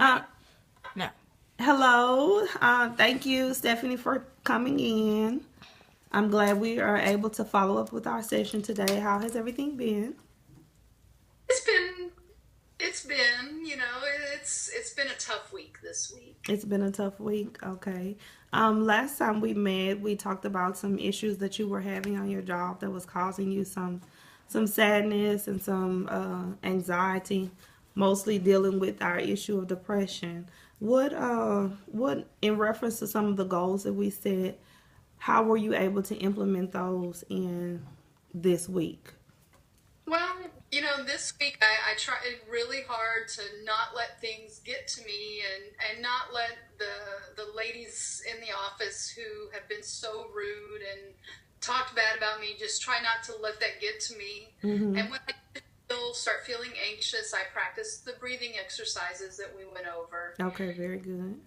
Uh, No. Hello. Thank you, Stephanie, for coming in. I'm glad we are able to follow up with our session today. How has everything been? It's been it's been, it's been a tough week this week. It's been a tough week. Okay. Last time we met, we talked about some issues that you were having on your job that was causing you some sadness and some anxiety, mostly dealing with our issue of depression. What in reference to some of the goals that we set, how were you able to implement those in this week? Well, this week I tried really hard to not let things get to me and not let the ladies in the office who have been so rude and talked bad about me, just try not to let that get to me. Mm-hmm. And when I start feeling anxious, I practice the breathing exercises that we went over. Okay, very good.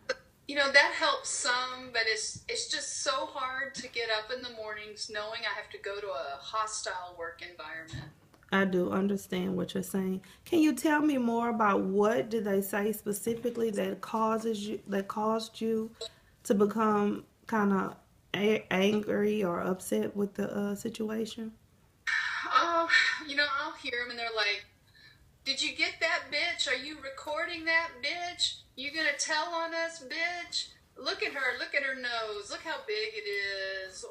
That helps some, but it's just so hard to get up in the mornings knowing I have to go to a hostile work environment. I do understand what you're saying. Can you tell me more about what did they say specifically that caused you to become kind of angry or upset with the situation? Oh, I'll hear them and they're like, "Did you get that bitch? Are you recording that bitch? You gonna tell on us, bitch? Look at her. Look at her nose. Look how big it is."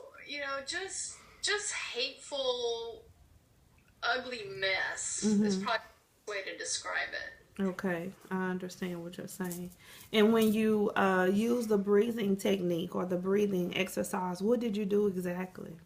Just hateful, ugly mess is Mm-hmm. probably the way to describe it. Okay, I understand what you're saying. And when you use the breathing technique or the breathing exercise, what did you do exactly?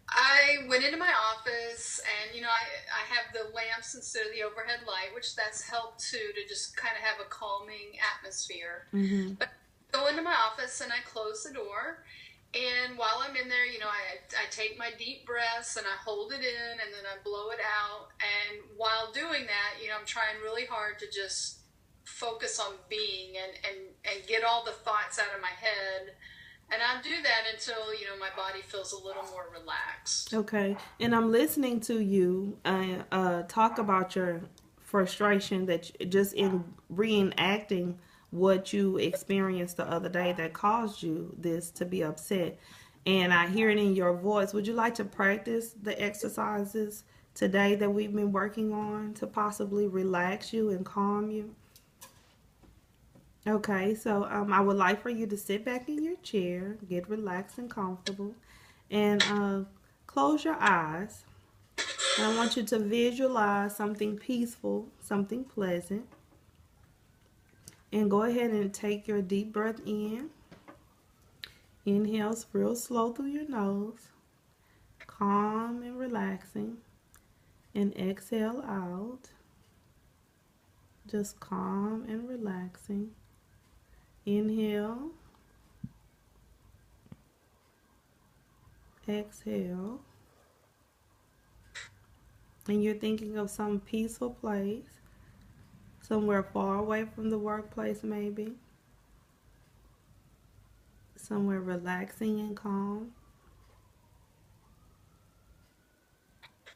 I went into my office and, I have the lamps instead of the overhead light, which that's helped too to just kind of have a calming atmosphere. Mm-hmm. But I go into my office and I close the door. And while I'm in there, I take my deep breaths and I hold it in and then I blow it out. And while doing that, I'm trying really hard to just focus on being and get all the thoughts out of my head. And I do that until, my body feels a little more relaxed. Okay, and I'm listening to you talk about your frustration just in reenacting what you experienced the other day that caused you this to be upset. And I hear it in your voice. Would you like to practice the exercises today that we've been working on to possibly relax you and calm you? Okay, so I would like for you to sit back in your chair, get relaxed and comfortable, and close your eyes. And I want you to visualize something peaceful, something pleasant, and go ahead and take your deep breath in. Inhales real slow through your nose, calm and relaxing, and exhale out, just calm and relaxing. Inhale, exhale, and you're thinking of some peaceful place, somewhere far away from the workplace, maybe, somewhere relaxing and calm.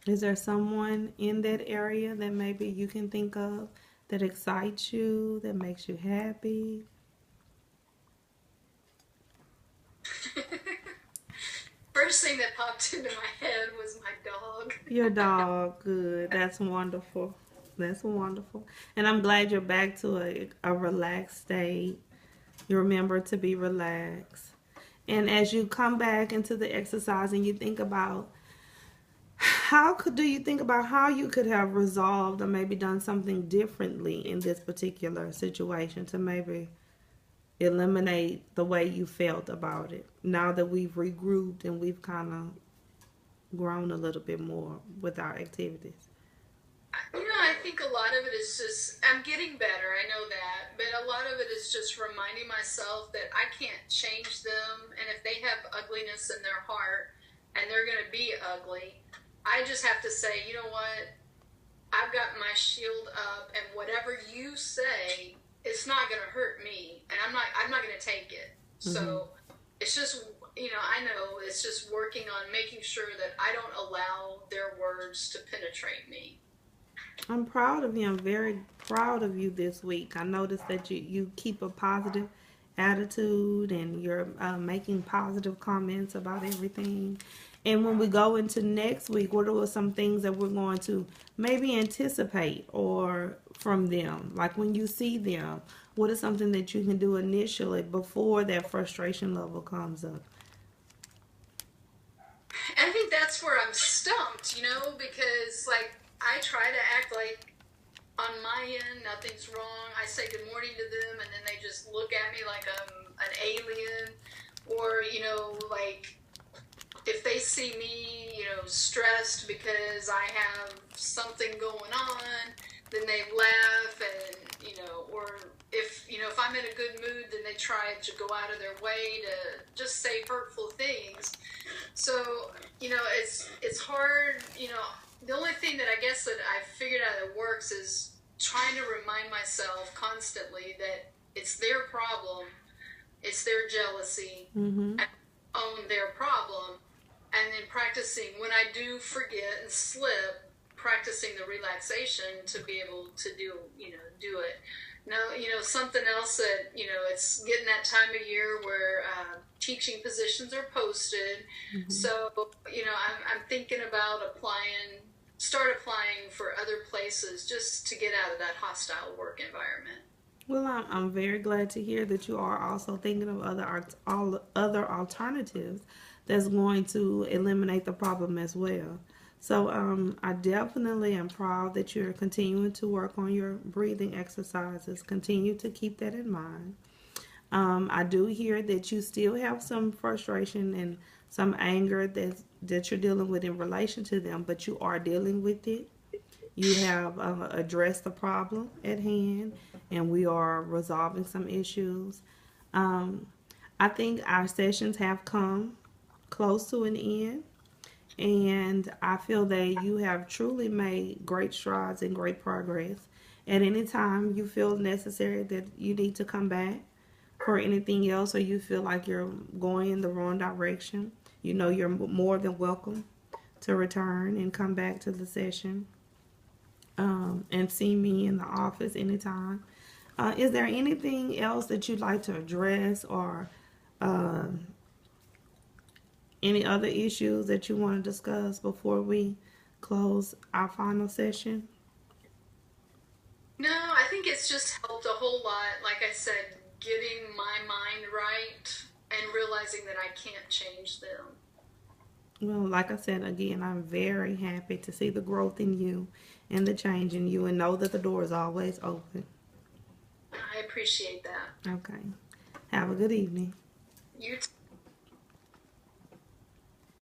Is there someone in that area that maybe you can think of that excites you, that makes you happy? First thing that popped into my head was my dog. Your dog, good. That's wonderful. That's wonderful. And I'm glad you're back to a relaxed state. You remember to be relaxed. And as you come back into the exercise and you think about do you think about how you could have resolved or maybe done something differently in this particular situation to maybe eliminate the way you felt about it now that we've regrouped and we've kind of grown a little bit more with our activities? I think a lot of it is just, I'm getting better, I know that, but a lot of it is just reminding myself that I can't change them, and if they have ugliness in their heart and they're going to be ugly, I just have to say, you know what, I've got my shield up, and whatever you say, it's not going to hurt me, and I'm not going to take it. Mm-hmm. So it's just, I know it's just working on making sure that I don't allow their words to penetrate me. I'm proud of you. I'm very proud of you this week. I noticed that you keep a positive attitude and you're making positive comments about everything. And when we go into next week, what are some things that we're going to maybe anticipate or from them? Like when you see them, what is something that you can do initially before that frustration level comes up? And I think that's where I'm stumped, because like I try to act like on my end nothing's wrong. I say good morning to them, and then they just look at me like I'm an alien, or like if they see me, stressed because I have something going on, then they laugh, and or if I'm in a good mood, then they try to go out of their way to just say hurtful things. So it's hard. The only thing that I guess that I figured out that works is trying to remind myself constantly that it's their problem, it's their jealousy, Mm-hmm. and own their problem, and then practicing when I do forget and slip, practicing the relaxation to be able to do it. Now, something else that, it's getting that time of year where teaching positions are posted. Mm-hmm. So, I'm thinking about start applying for other places just to get out of that hostile work environment. Well, I'm very glad to hear that you are also thinking of other alternatives that's going to eliminate the problem as well. So I definitely am proud that you're continuing to work on your breathing exercises. Continue to keep that in mind. I do hear that you still have some frustration and some anger that you're dealing with in relation to them, but you are dealing with it. You have addressed the problem at hand, and we are resolving some issues. Um, I think our sessions have come close to an end, and I feel that you have truly made great strides and great progress. At any time you feel necessary that you need to come back for anything else, or you feel like you're going in the wrong direction, you're more than welcome to return and come back to the session and see me in the office anytime. Is there anything else that you'd like to address, or uh, any other issues that you want to discuss before we close our final session? No, I think it's just helped a whole lot. Like I said, getting my mind right and realizing that I can't change them. Well, like I said again, I'm very happy to see the growth in you and the change in you, and know that the door is always open. I appreciate that. Okay. Have a good evening. You too.